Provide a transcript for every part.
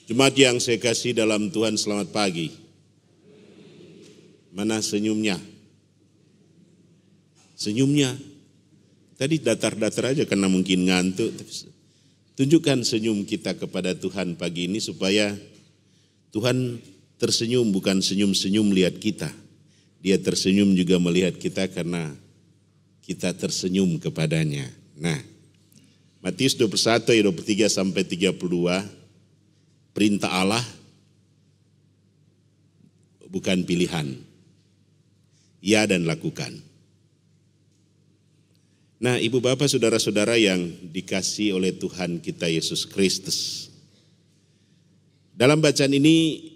Jemaat yang saya kasih dalam Tuhan, selamat pagi. Mana senyumnya? Senyumnya. Tadi datar-datar aja karena mungkin ngantuk. Tunjukkan senyum kita kepada Tuhan pagi ini supaya Tuhan tersenyum, bukan senyum-senyum melihat kita. Dia tersenyum juga melihat kita karena kita tersenyum kepadanya. Nah, Matius 21 ayat 23 sampai 32. Perintah Allah bukan pilihan. Ya dan lakukan. Nah, ibu bapak saudara-saudara yang dikasihi oleh Tuhan kita Yesus Kristus. Dalam bacaan ini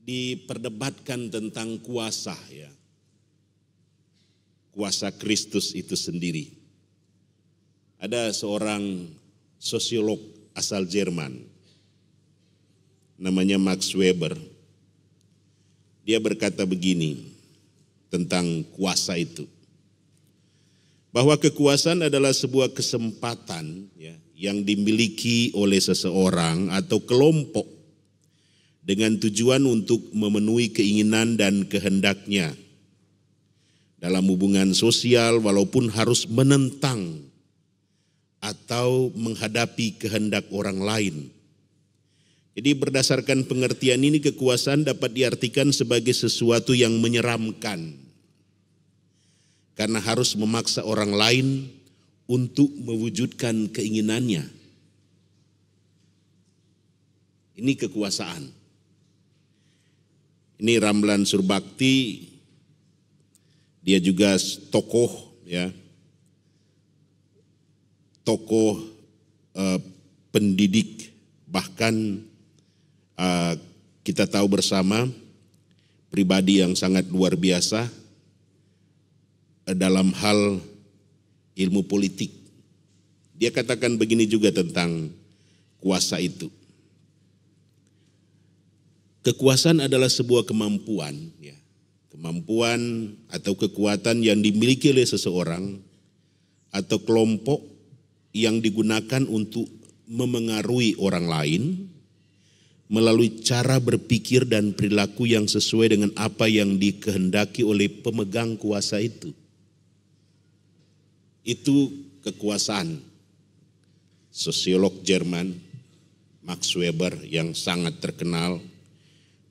diperdebatkan tentang kuasa ya. Kuasa Kristus itu sendiri. Ada seorang sosiolog asal Jerman. Namanya Max Weber. Dia berkata begini tentang kuasa itu. Bahwa kekuasaan adalah sebuah kesempatan ya, yang dimiliki oleh seseorang atau kelompok dengan tujuan untuk memenuhi keinginan dan kehendaknya dalam hubungan sosial walaupun harus menentang atau menghadapi kehendak orang lain. Jadi berdasarkan pengertian ini kekuasaan dapat diartikan sebagai sesuatu yang menyeramkan. Karena harus memaksa orang lain untuk mewujudkan keinginannya. Ini kekuasaan. Ini Ramlan Surbakti, dia juga tokoh ya. Tokoh pendidik, bahkan kita tahu bersama pribadi yang sangat luar biasa dalam hal ilmu politik. Dia katakan begini juga tentang kuasa itu. Kekuasaan adalah sebuah kemampuan, ya, kemampuan atau kekuatan yang dimiliki oleh seseorang atau kelompok yang digunakan untuk memengaruhi orang lain melalui cara berpikir dan perilaku yang sesuai dengan apa yang dikehendaki oleh pemegang kuasa itu. Itu kekuasaan. Sosiolog Jerman Max Weber yang sangat terkenal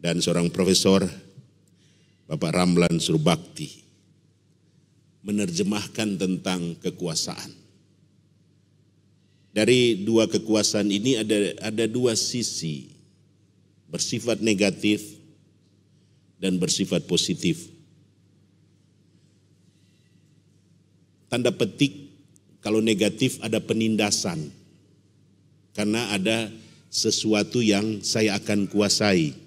dan seorang profesor Bapak Ramlan Surbakti menerjemahkan tentang kekuasaan. Dari dua kekuasaan ini ada dua sisi. Bersifat negatif dan bersifat positif. Tanda petik kalau negatif ada penindasan. Karena ada sesuatu yang saya akan kuasai.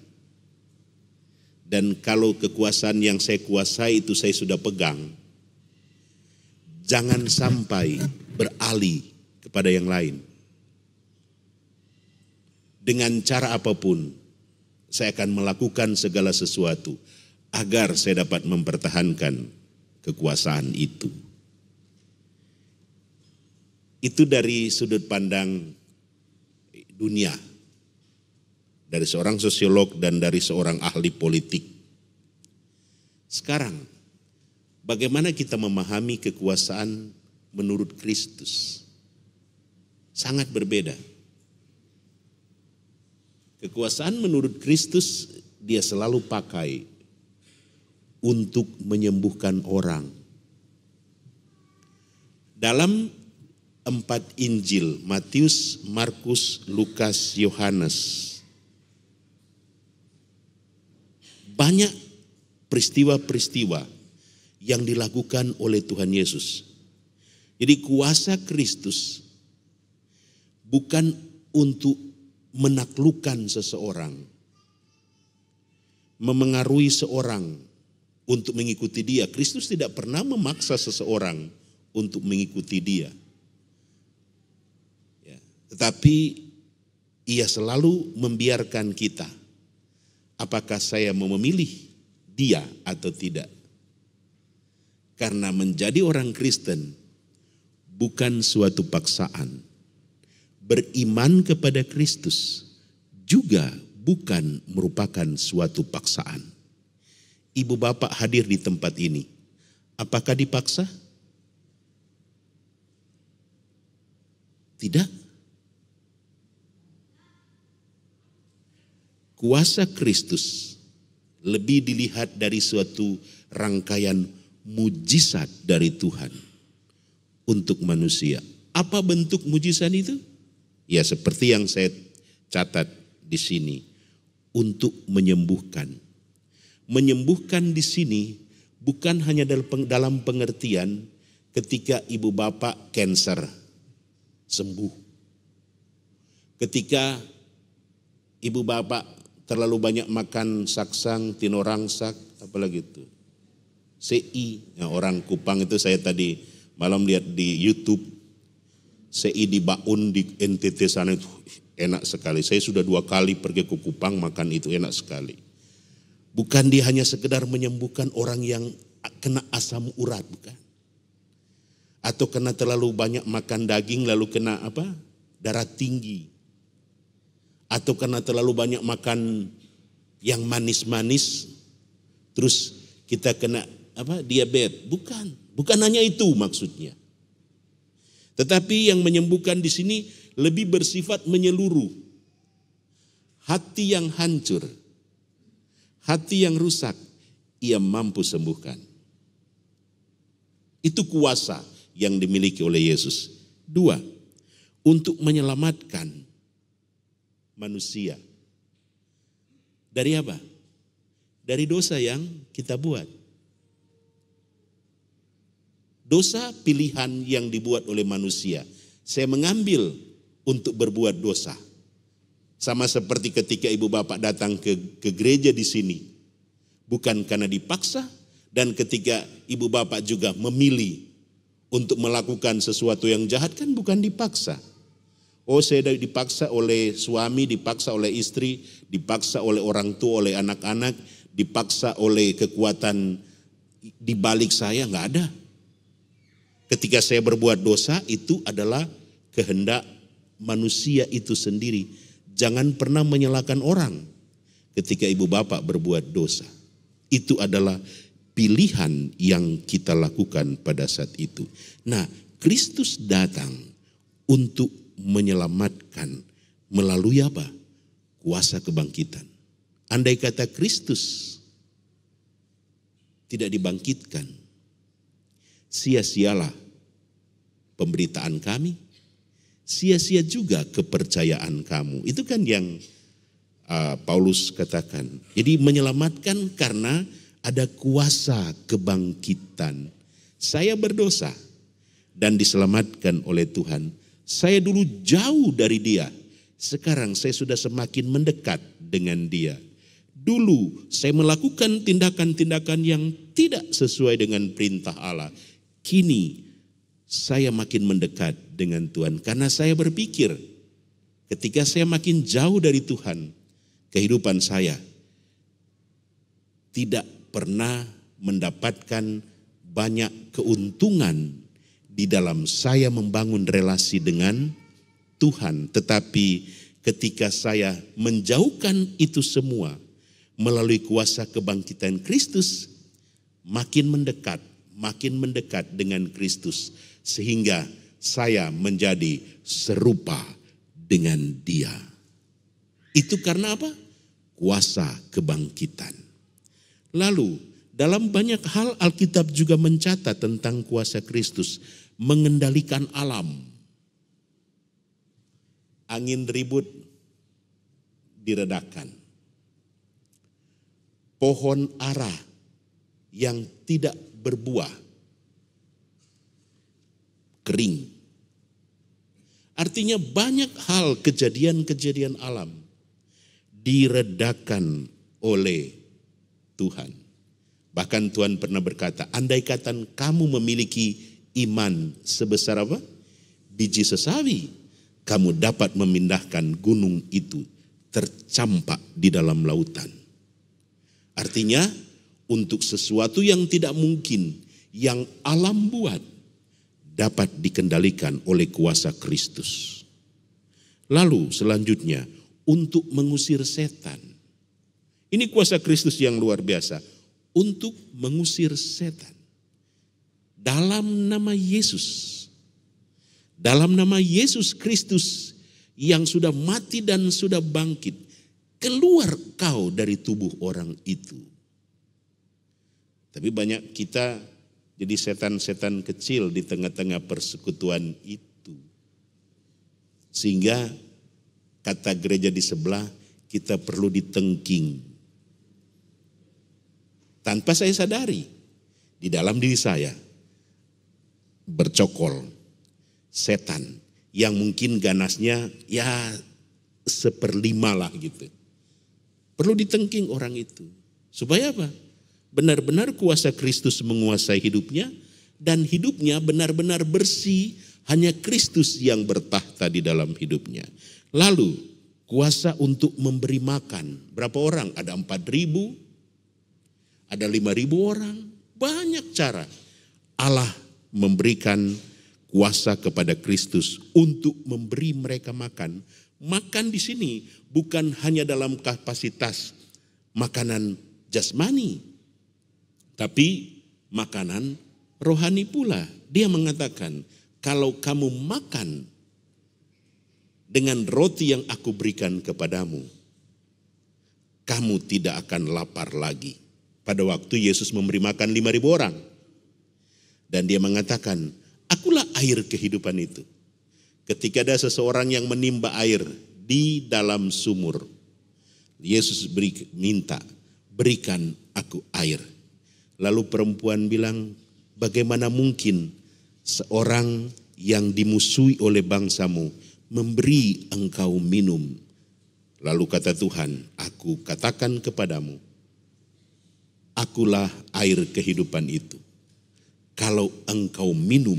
Dan kalau kekuasaan yang saya kuasai itu saya sudah pegang. Jangan sampai beralih kepada yang lain. Dengan cara apapun. Saya akan melakukan segala sesuatu agar saya dapat mempertahankan kekuasaan itu. Itu dari sudut pandang dunia. Dari seorang sosiolog dan dari seorang ahli politik. Sekarang, bagaimana kita memahami kekuasaan menurut Kristus? Sangat berbeda. Kekuasaan menurut Kristus dia selalu pakai untuk menyembuhkan orang. Dalam 4 Injil, Matius, Markus, Lukas, Yohanes, banyak peristiwa-peristiwa yang dilakukan oleh Tuhan Yesus. Jadi kuasa Kristus bukan untuk menaklukkan seseorang, memengaruhi seorang untuk mengikuti dia. Kristus tidak pernah memaksa seseorang untuk mengikuti dia. Ya, tetapi ia selalu membiarkan kita. Apakah saya mau memilih dia atau tidak? Karena menjadi orang Kristen bukan suatu paksaan. Beriman kepada Kristus juga bukan merupakan suatu paksaan. Ibu bapak hadir di tempat ini, apakah dipaksa? Tidak. Kuasa Kristus lebih dilihat dari suatu rangkaian mujizat dari Tuhan untuk manusia. Apa bentuk mujizat itu? Ya seperti yang saya catat di sini, untuk menyembuhkan. Menyembuhkan di sini bukan hanya dalam pengertian ketika ibu bapak kanker sembuh. Ketika ibu bapak terlalu banyak makan saksang, tinorangsak, apalagi itu. CI, ya orang Kupang itu saya tadi malam lihat di YouTube. CI di Baun di NTT sana itu enak sekali. Saya sudah 2 kali pergi ke Kupang makan itu enak sekali. Bukan dia hanya sekedar menyembuhkan orang yang kena asam urat, bukan. Atau kena terlalu banyak makan daging lalu kena darah tinggi. Atau karena terlalu banyak makan yang manis-manis, terus kita kena diabetes. Bukan hanya itu maksudnya. Tetapi yang menyembuhkan di sini lebih bersifat menyeluruh. Hati yang hancur, hati yang rusak, ia mampu sembuhkan. Itu kuasa yang dimiliki oleh Yesus. 2, untuk menyelamatkan manusia. Dari apa? Dari dosa yang kita buat. Dosa pilihan yang dibuat oleh manusia. Saya mengambil untuk berbuat dosa. Sama seperti ketika ibu bapak datang ke gereja di sini. Bukan karena dipaksa, dan ketika ibu bapak juga memilih untuk melakukan sesuatu yang jahat kan bukan dipaksa. Oh saya dipaksa oleh suami, dipaksa oleh istri, dipaksa oleh orang tua, oleh anak-anak, dipaksa oleh kekuatan di balik saya, nggak ada. Ketika saya berbuat dosa itu adalah kehendak manusia itu sendiri. Jangan pernah menyalahkan orang ketika ibu bapak berbuat dosa. Itu adalah pilihan yang kita lakukan pada saat itu. Nah, Kristus datang untuk menyelamatkan melalui apa? Kuasa kebangkitan. Andai kata Kristus tidak dibangkitkan, sia-sialah pemberitaan kami, sia-sia juga kepercayaan kamu. Itu kan yang Paulus katakan. Jadi menyelamatkan karena ada kuasa kebangkitan. Saya berdosa dan diselamatkan oleh Tuhan. Saya dulu jauh dari Dia. Sekarang saya sudah semakin mendekat dengan Dia. Dulu saya melakukan tindakan-tindakan yang tidak sesuai dengan perintah Allah. Kini saya makin mendekat dengan Tuhan karena saya berpikir ketika saya makin jauh dari Tuhan, kehidupan saya tidak pernah mendapatkan banyak keuntungan di dalam saya membangun relasi dengan Tuhan. Tetapi ketika saya menjauhkan itu semua melalui kuasa kebangkitan Kristus, makin mendekat dengan Kristus. Sehingga saya menjadi serupa dengan Dia. Itu karena apa? Kuasa kebangkitan. Lalu dalam banyak hal Alkitab juga mencatat tentang kuasa Kristus mengendalikan alam. Angin ribut diredakan. Pohon ara yang tidak berbuah kering. Artinya banyak hal kejadian-kejadian alam diredakan oleh Tuhan. Bahkan Tuhan pernah berkata, andai kata kamu memiliki iman sebesar apa? Biji sesawi, kamu dapat memindahkan gunung itu tercampak di dalam lautan. Artinya untuk sesuatu yang tidak mungkin, yang alam buat, dapat dikendalikan oleh kuasa Kristus. Lalu selanjutnya, untuk mengusir setan. Ini kuasa Kristus yang luar biasa untuk mengusir setan. Dalam nama Yesus. Dalam nama Yesus Kristus yang sudah mati dan sudah bangkit. Keluar kau dari tubuh orang itu. Tapi banyak kita jadi setan-setan kecil di tengah-tengah persekutuan itu. Sehingga kata gereja di sebelah, kita perlu ditengking. Tanpa saya sadari, di dalam diri saya bercokol setan yang mungkin ganasnya ya 1/5 lah gitu. Perlu ditengking orang itu. Supaya apa? Benar-benar kuasa Kristus menguasai hidupnya dan hidupnya benar-benar bersih, hanya Kristus yang bertahta di dalam hidupnya. Lalu kuasa untuk memberi makan. Berapa orang? Ada 4.000, ada 5.000 orang. Banyak cara Allah memberikan kuasa kepada Kristus untuk memberi mereka makan. Makan di sini bukan hanya dalam kapasitas makanan jasmani, tapi makanan rohani pula. Dia mengatakan, kalau kamu makan dengan roti yang aku berikan kepadamu, kamu tidak akan lapar lagi. Pada waktu Yesus memberi makan 5.000 orang. Dan dia mengatakan, akulah air kehidupan itu. Ketika ada seseorang yang menimba air di dalam sumur, Yesus minta, berikan aku air. Lalu perempuan bilang, bagaimana mungkin seorang yang dimusuhi oleh bangsamu memberi engkau minum? Lalu kata Tuhan, aku katakan kepadamu, akulah air kehidupan itu. Kalau engkau minum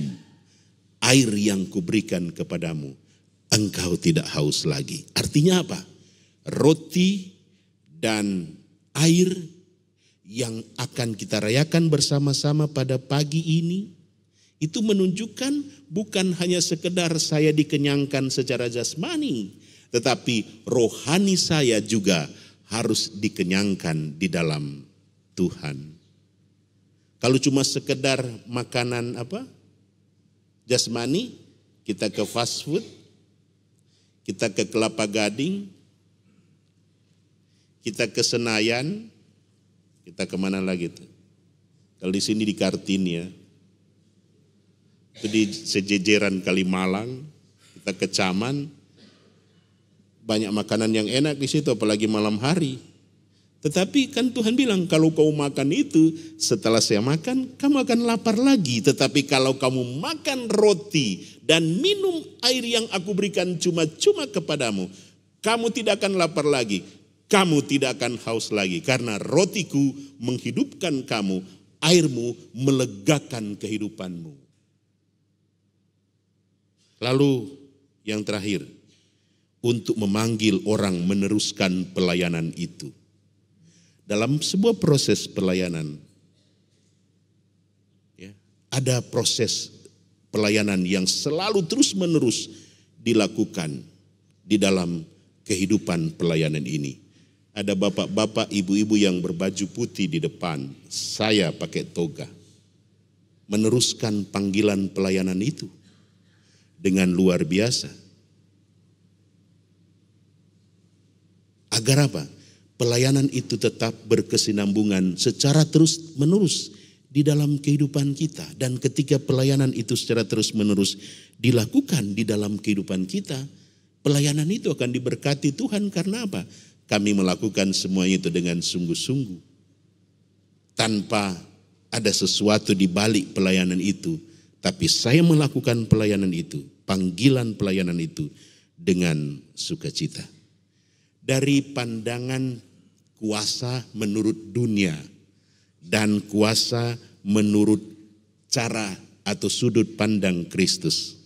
air yang kuberikan kepadamu, engkau tidak haus lagi. Artinya apa? Roti dan air yang akan kita rayakan bersama-sama pada pagi ini, itu menunjukkan bukan hanya sekedar saya dikenyangkan secara jasmani, tetapi rohani saya juga harus dikenyangkan di dalam Tuhan. Kalau cuma sekedar makanan jasmani, kita ke fast food, kita ke Kelapa Gading, kita ke Senayan, kita kemana lagi tuh? Kalau di sini di Kartini ya, itu di sejejeran Kalimalang, kita ke Caman, banyak makanan yang enak di situ, apalagi malam hari. Tetapi kan Tuhan bilang, kalau kau makan itu, setelah saya makan, kamu akan lapar lagi. Tetapi kalau kamu makan roti dan minum air yang aku berikan cuma-cuma kepadamu, kamu tidak akan lapar lagi. Kamu tidak akan haus lagi. Karena rotiku menghidupkan kamu, airmu melegakan kehidupanmu. Lalu yang terakhir, untuk memanggil orang meneruskan pelayanan itu. Dalam sebuah proses pelayanan, ya, ada proses pelayanan yang selalu terus-menerus dilakukan di dalam kehidupan pelayanan ini. Ada bapak-bapak, ibu-ibu yang berbaju putih di depan, saya pakai toga, meneruskan panggilan pelayanan itu dengan luar biasa. Agar apa? Pelayanan itu tetap berkesinambungan secara terus-menerus di dalam kehidupan kita. Dan ketika pelayanan itu secara terus-menerus dilakukan di dalam kehidupan kita, pelayanan itu akan diberkati Tuhan. Karena apa? Kami melakukan semuanya itu dengan sungguh-sungguh. Tanpa ada sesuatu di balik pelayanan itu. Tapi saya melakukan pelayanan itu, panggilan pelayanan itu dengan sukacita. Dari pandangan kuasa menurut dunia dan kuasa menurut cara atau sudut pandang Kristus.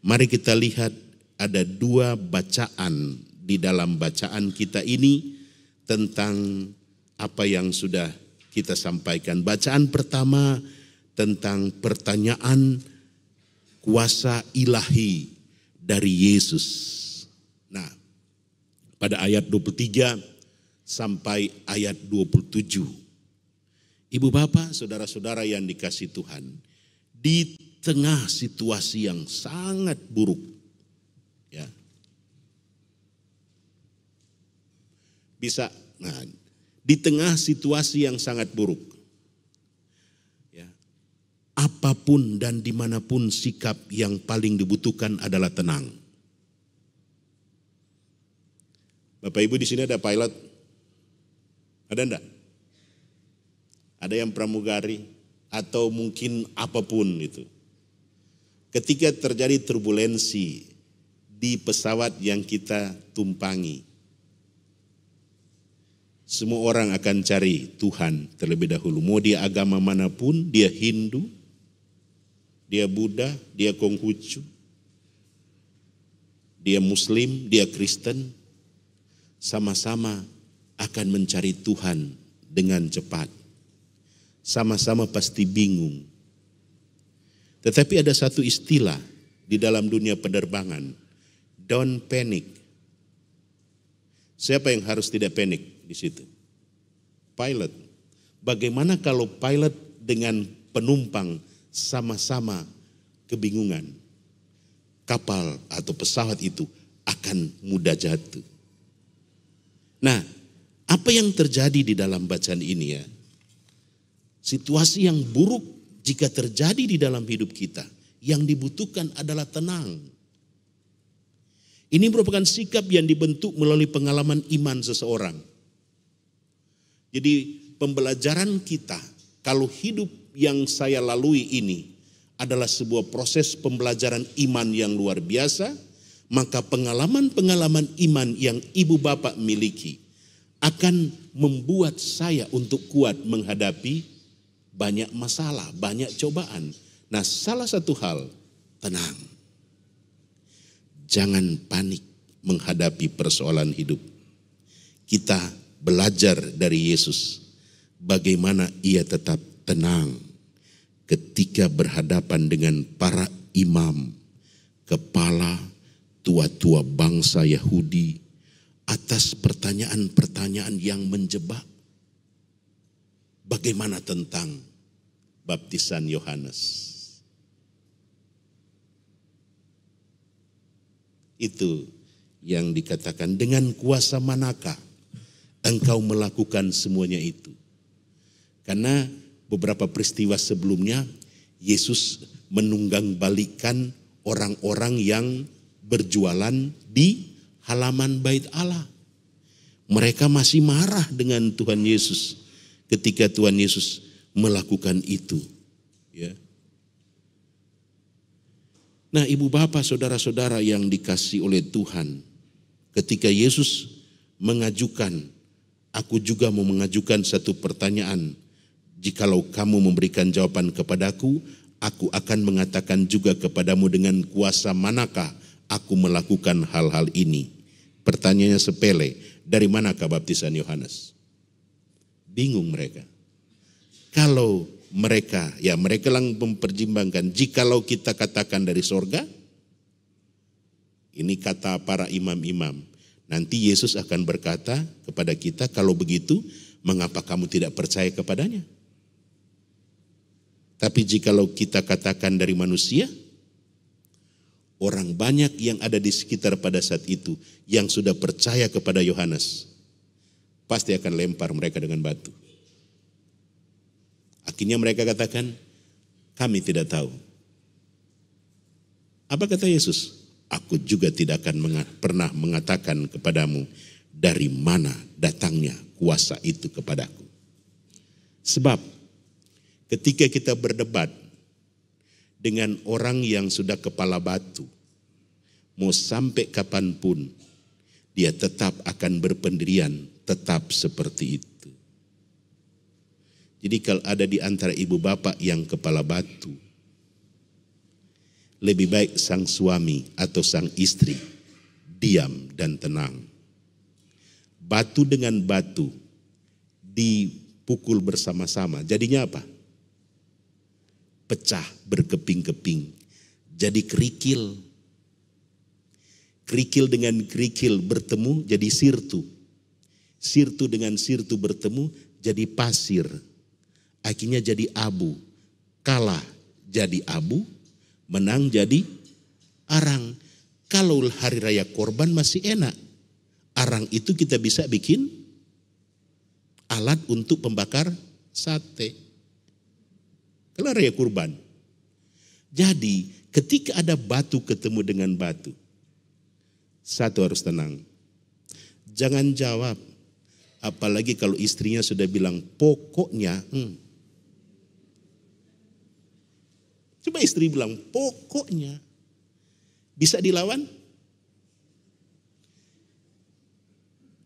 Mari kita lihat ada 2 bacaan di dalam bacaan kita ini tentang apa yang sudah kita sampaikan. Bacaan pertama tentang pertanyaan kuasa ilahi dari Yesus. Nah, pada ayat 23 sampai ayat 27. Ibu bapak, saudara-saudara yang dikasihi Tuhan, di tengah situasi yang sangat buruk, ya, di tengah situasi yang sangat buruk, ya, apapun dan dimanapun sikap yang paling dibutuhkan adalah tenang. Bapak Ibu, di sini ada pilot? Ada enggak? Ada yang pramugari atau mungkin apapun itu. Ketika terjadi turbulensi di pesawat yang kita tumpangi, semua orang akan cari Tuhan terlebih dahulu. Mau dia agama manapun, dia Hindu, dia Buddha, dia Konghucu, dia Muslim, dia Kristen, sama-sama akan mencari Tuhan dengan cepat. Sama-sama pasti bingung. Tetapi ada satu istilah di dalam dunia penerbangan, don't panic. Siapa yang harus tidak panik di situ? Pilot. Bagaimana kalau pilot dengan penumpang sama-sama kebingungan? Kapal atau pesawat itu akan mudah jatuh. Nah, apa yang terjadi di dalam bacaan ini ya? Situasi yang buruk jika terjadi di dalam hidup kita, yang dibutuhkan adalah tenang. Ini merupakan sikap yang dibentuk melalui pengalaman iman seseorang. Jadi pembelajaran kita, kalau hidup yang saya lalui ini adalah sebuah proses pembelajaran iman yang luar biasa, maka pengalaman-pengalaman iman yang ibu bapak miliki akan membuat saya untuk kuat menghadapi banyak masalah, banyak cobaan. Nah, salah satu hal, tenang. Jangan panik menghadapi persoalan hidup. Kita belajar dari Yesus bagaimana ia tetap tenang ketika berhadapan dengan para imam, kepala tua-tua bangsa Yahudi atas pertanyaan-pertanyaan yang menjebak. Bagaimana tentang baptisan Yohanes? Itu yang dikatakan, dengan kuasa manakah engkau melakukan semuanya itu? Karena beberapa peristiwa sebelumnya Yesus menunggang balikan orang-orang yang berjualan di halaman bait Allah. Mereka masih marah dengan Tuhan Yesus ketika Tuhan Yesus melakukan itu. Ya. Nah, ibu bapak, saudara-saudara yang dikasihi oleh Tuhan, ketika Yesus mengajukan, aku juga mau mengajukan satu pertanyaan. Jikalau kamu memberikan jawaban kepadaku, aku akan mengatakan juga kepadamu dengan kuasa manakah aku melakukan hal-hal ini. Pertanyaannya sepele, dari manakah baptisan Yohanes? Bingung mereka. Kalau mereka lang mempertimbangkan, jikalau kita katakan dari sorga, ini kata para imam-imam. Nanti Yesus akan berkata kepada kita, kalau begitu, mengapa kamu tidak percaya kepadanya? Tapi jikalau kita katakan dari manusia, orang banyak yang ada di sekitar pada saat itu yang sudah percaya kepada Yohanes, pasti akan lempar mereka dengan batu. Akhirnya mereka katakan, kami tidak tahu. Apa kata Yesus? Aku juga tidak akan pernah mengatakan kepadamu dari mana datangnya kuasa itu kepadaku. Sebab ketika kita berdebat dengan orang yang sudah kepala batu, mau sampai kapanpun, dia tetap akan berpendirian, tetap seperti itu. Jadi kalau ada di antara ibu bapak yang kepala batu, lebih baik sang suami atau sang istri diam dan tenang. Batu dengan batu dipukul bersama-sama, jadinya apa? Pecah berkeping-keping, jadi kerikil. Kerikil dengan kerikil bertemu jadi sirtu. Sirtu dengan sirtu bertemu jadi pasir. Akhirnya jadi abu. Kalah jadi abu, menang jadi arang. Kalau hari raya korban masih enak. Arang itu kita bisa bikin alat untuk pembakar sate. Kalau raya kurban. Jadi ketika ada batu ketemu dengan batu, satu harus tenang. Jangan jawab. Apalagi kalau istrinya sudah bilang pokoknya. Coba istri bilang pokoknya. Bisa dilawan?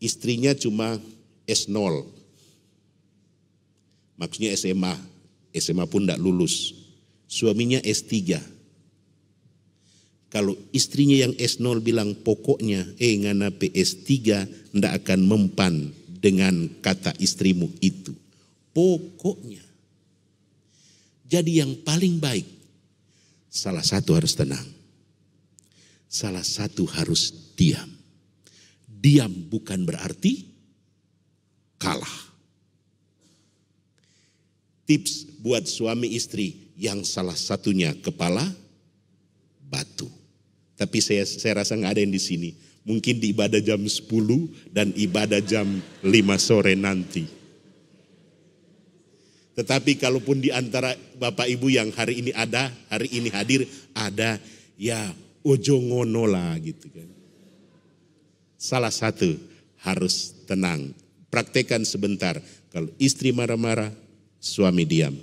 Istrinya cuma S0. Maksudnya SMA. SMA pun tidak lulus. Suaminya S3. Kalau istrinya yang S0 bilang pokoknya, ngana PS3 tidak akan mempan dengan kata istrimu itu. Pokoknya. Jadi yang paling baik, salah satu harus tenang. Salah satu harus diam. Diam bukan berarti kalah. Tips buat suami istri yang salah satunya kepala batu. Tapi saya rasa nggak ada yang di sini. Mungkin di ibadah jam 10 dan ibadah jam 5 sore nanti. Tetapi kalaupun di antara Bapak Ibu yang hari ini ada, hari ini hadir, ada, ya ojo ngono lah gitu kan. Salah satu harus tenang. Praktekkan sebentar. Kalau istri marah-marah, suami diam.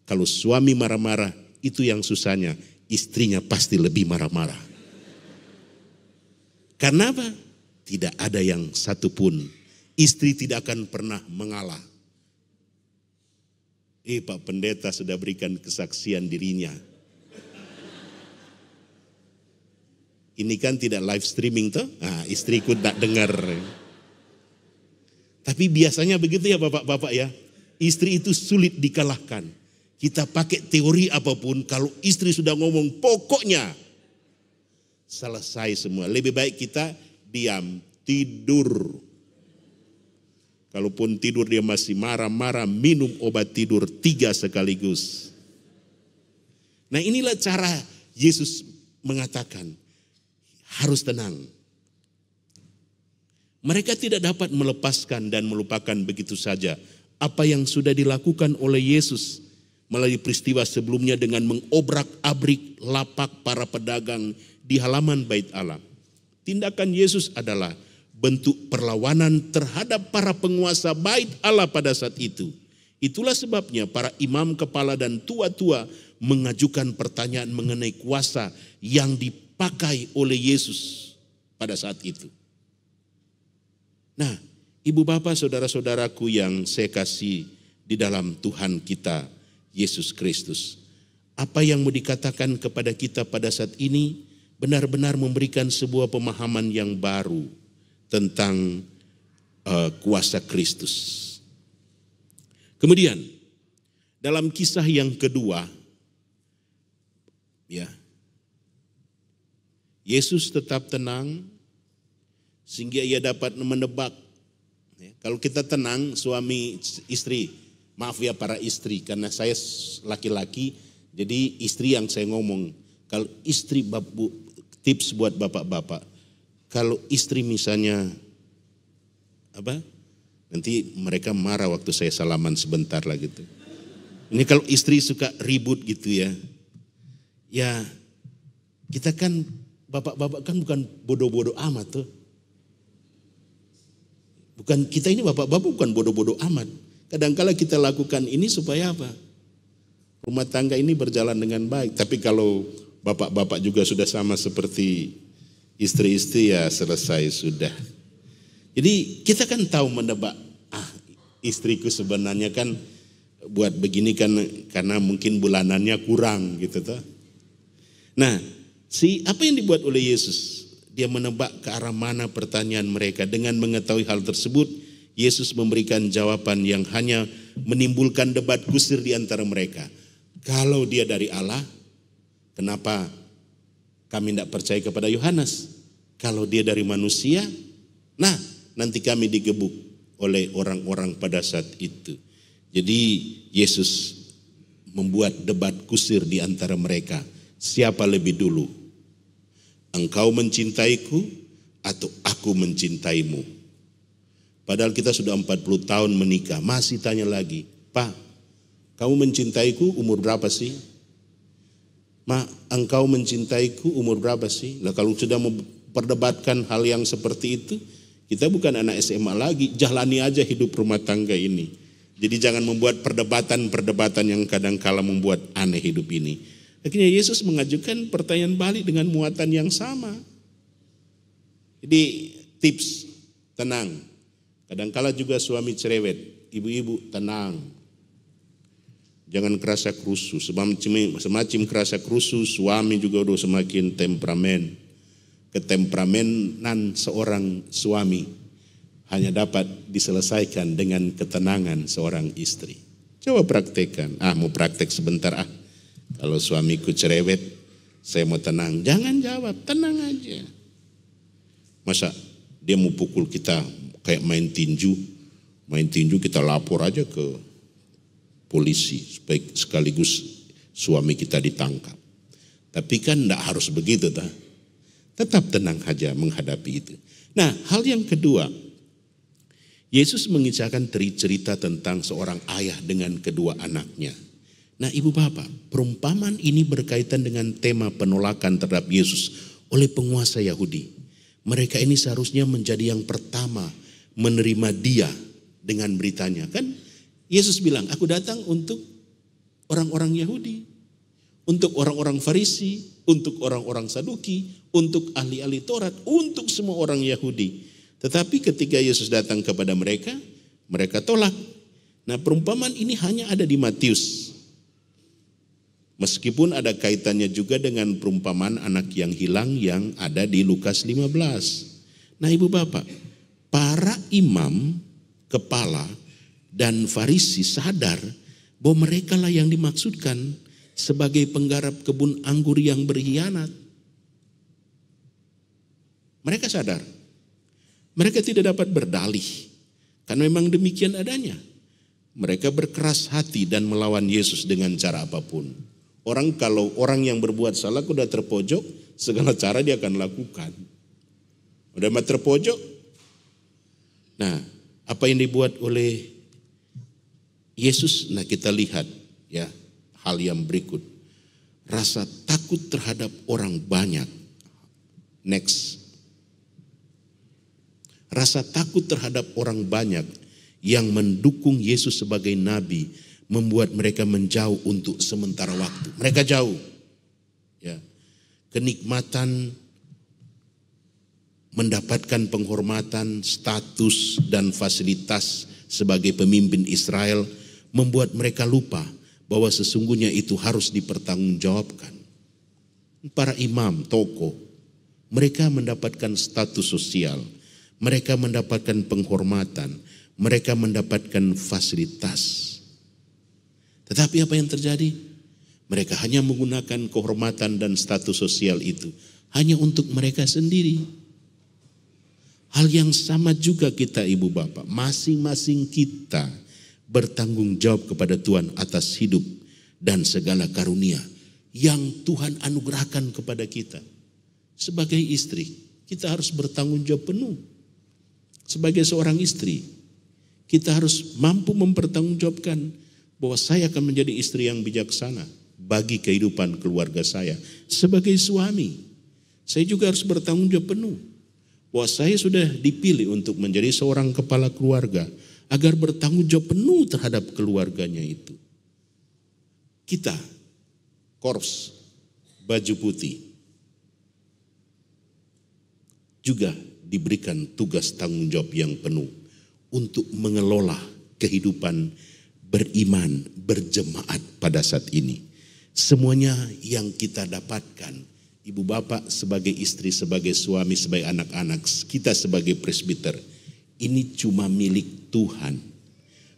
Kalau suami marah-marah, itu yang susahnya. Istrinya pasti lebih marah-marah. Karena apa? Tidak ada yang satupun. Istri tidak akan pernah mengalah. Pak Pendeta sudah berikan kesaksian dirinya. Ini kan tidak live streaming toh? Istriku tak dengar. Tapi biasanya begitu ya bapak-bapak ya. Istri itu sulit dikalahkan. Kita pakai teori apapun, kalau istri sudah ngomong pokoknya, selesai semua. Lebih baik kita diam, tidur. Kalaupun tidur dia masih marah-marah, minum obat tidur 3 sekaligus. Nah inilah cara Yesus mengatakan, harus tenang. Mereka tidak dapat melepaskan dan melupakan begitu saja apa yang sudah dilakukan oleh Yesus melalui peristiwa sebelumnya dengan mengobrak-abrik lapak para pedagang di halaman Bait Allah. Tindakan Yesus adalah bentuk perlawanan terhadap para penguasa Bait Allah pada saat itu. Itulah sebabnya para imam kepala dan tua-tua mengajukan pertanyaan mengenai kuasa yang dipakai oleh Yesus pada saat itu. Nah, ibu bapak saudara-saudaraku yang saya kasih di dalam Tuhan kita Yesus Kristus. Apa yang mau dikatakan kepada kita pada saat ini benar-benar memberikan sebuah pemahaman yang baru tentang kuasa Kristus. Kemudian dalam kisah yang kedua, ya, Yesus tetap tenang sehingga ia dapat menebak. Ya, kalau kita tenang, suami istri, maaf ya para istri, karena saya laki-laki, jadi istri yang saya ngomong. Kalau istri, tips buat bapak-bapak, kalau istri misalnya, nanti mereka marah waktu saya salaman sebentar lah gitu. Ini kalau istri suka ribut gitu ya, ya kita kan, bapak-bapak kan bukan bodoh-bodoh amat tuh. Bukan, kita ini bapak-bapak bukan bodoh-bodoh amat. Kadang-kala kita lakukan ini supaya apa? Rumah tangga ini berjalan dengan baik. Tapi kalau bapak-bapak juga sudah sama seperti istri-istri, ya selesai sudah. Jadi kita kan tahu menebak, istriku sebenarnya kan buat begini kan karena mungkin bulanannya kurang gitu toh. Nah, apa yang dibuat oleh Yesus? Dia menebak ke arah mana pertanyaan mereka. Dengan mengetahui hal tersebut, Yesus memberikan jawaban yang hanya menimbulkan debat kusir di antara mereka. Kalau dia dari Allah, kenapa kami tidak percaya kepada Yohanes? Kalau dia dari manusia, nah nanti kami digebuk oleh orang-orang pada saat itu. Jadi Yesus membuat debat kusir di antara mereka. Siapa lebih dulu? Engkau mencintaiku atau aku mencintaimu? Padahal kita sudah 40 tahun menikah, masih tanya lagi, Pak, kamu mencintaiku umur berapa sih? Ma, engkau mencintaiku umur berapa sih? Nah kalau sudah memperdebatkan hal yang seperti itu, kita bukan anak SMA lagi, jalani aja hidup rumah tangga ini. Jadi jangan membuat perdebatan-perdebatan yang kadang-kala membuat aneh hidup ini. Akhirnya Yesus mengajukan pertanyaan balik dengan muatan yang sama. Jadi tips, tenang. Kadang-kala juga suami cerewet, ibu-ibu tenang. Jangan kerasa kerusuh, semakin kerasa kerusuh suami juga udah semakin temperamen. Ketemperamenan seorang suami hanya dapat diselesaikan dengan ketenangan seorang istri. Coba praktekkan. Mau praktek sebentar Kalau suamiku cerewet, saya mau tenang. Jangan jawab, tenang aja. Masa dia mau pukul kita kayak main tinju? Main tinju kita lapor aja ke polisi supaya sekaligus suami kita ditangkap. Tapi kan enggak harus begitu Tetap tenang aja menghadapi itu. Nah, hal yang kedua, Yesus mengisahkan cerita tentang seorang ayah dengan kedua anaknya. Nah ibu bapak, perumpamaan ini berkaitan dengan tema penolakan terhadap Yesus oleh penguasa Yahudi. Mereka ini seharusnya menjadi yang pertama menerima dia dengan beritanya. Kan Yesus bilang, aku datang untuk orang-orang Yahudi, untuk orang-orang Farisi, untuk orang-orang Saduki, untuk ahli-ahli Taurat, untuk semua orang Yahudi. Tetapi ketika Yesus datang kepada mereka, mereka tolak. Nah perumpamaan ini hanya ada di Matius. Meskipun ada kaitannya juga dengan perumpamaan anak yang hilang yang ada di Lukas 15. Nah ibu bapak, para imam, kepala, dan Farisi sadar bahwa mereka lah yang dimaksudkan sebagai penggarap kebun anggur yang berkhianat. Mereka sadar. Mereka tidak dapat berdalih, karena memang demikian adanya. Mereka berkeras hati dan melawan Yesus dengan cara apapun. Kalau orang yang berbuat salah sudah terpojok, segala cara dia akan lakukan. Udah terpojok. Nah, apa yang dibuat oleh Yesus? Nah kita lihat ya hal yang berikut. Rasa takut terhadap orang banyak. Next. Rasa takut terhadap orang banyak yang mendukung Yesus sebagai nabi membuat mereka menjauh untuk sementara waktu. Mereka jauh. Ya. Kenikmatan mendapatkan penghormatan, status dan fasilitas sebagai pemimpin Israel membuat mereka lupa bahwa sesungguhnya itu harus dipertanggungjawabkan. Para imam, tokoh, mereka mendapatkan status sosial. Mereka mendapatkan penghormatan, mereka mendapatkan fasilitas. Tetapi apa yang terjadi? Mereka hanya menggunakan kehormatan dan status sosial itu hanya untuk mereka sendiri. Hal yang sama juga kita ibu bapak, masing-masing kita bertanggung jawab kepada Tuhan atas hidup dan segala karunia yang Tuhan anugerahkan kepada kita. Sebagai istri, kita harus bertanggung jawab penuh. Sebagai seorang istri, kita harus mampu mempertanggungjawabkan bahwa saya akan menjadi istri yang bijaksana bagi kehidupan keluarga saya. Sebagai suami, saya juga harus bertanggung jawab penuh bahwa saya sudah dipilih untuk menjadi seorang kepala keluarga agar bertanggung jawab penuh terhadap keluarganya itu. Kita, korps baju putih, juga diberikan tugas tanggung jawab yang penuh untuk mengelola kehidupan beriman, berjemaat pada saat ini. Semuanya yang kita dapatkan, ibu bapak sebagai istri, sebagai suami, sebagai anak-anak, kita sebagai presbiter, ini cuma milik Tuhan.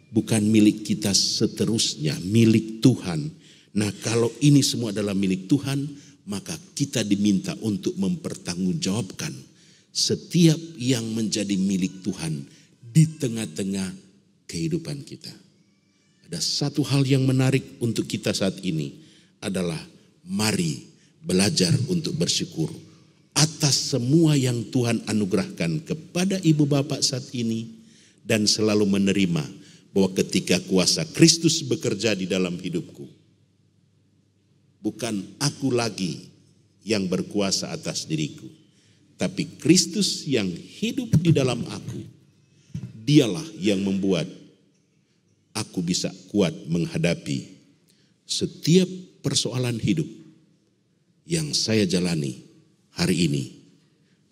Bukan milik kita seterusnya, milik Tuhan. Nah kalau ini semua adalah milik Tuhan, maka kita diminta untuk mempertanggungjawabkan setiap yang menjadi milik Tuhan di tengah-tengah kehidupan kita. Ada satu hal yang menarik untuk kita saat ini adalah mari belajar untuk bersyukur atas semua yang Tuhan anugerahkan kepada ibu bapak saat ini, dan selalu menerima bahwa ketika kuasa Kristus bekerja di dalam hidupku, bukan aku lagi yang berkuasa atas diriku, tapi Kristus yang hidup di dalam aku. Dialah yang membuat aku bisa kuat menghadapi setiap persoalan hidup yang saya jalani hari ini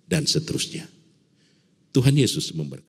dan seterusnya. Tuhan Yesus memberkati.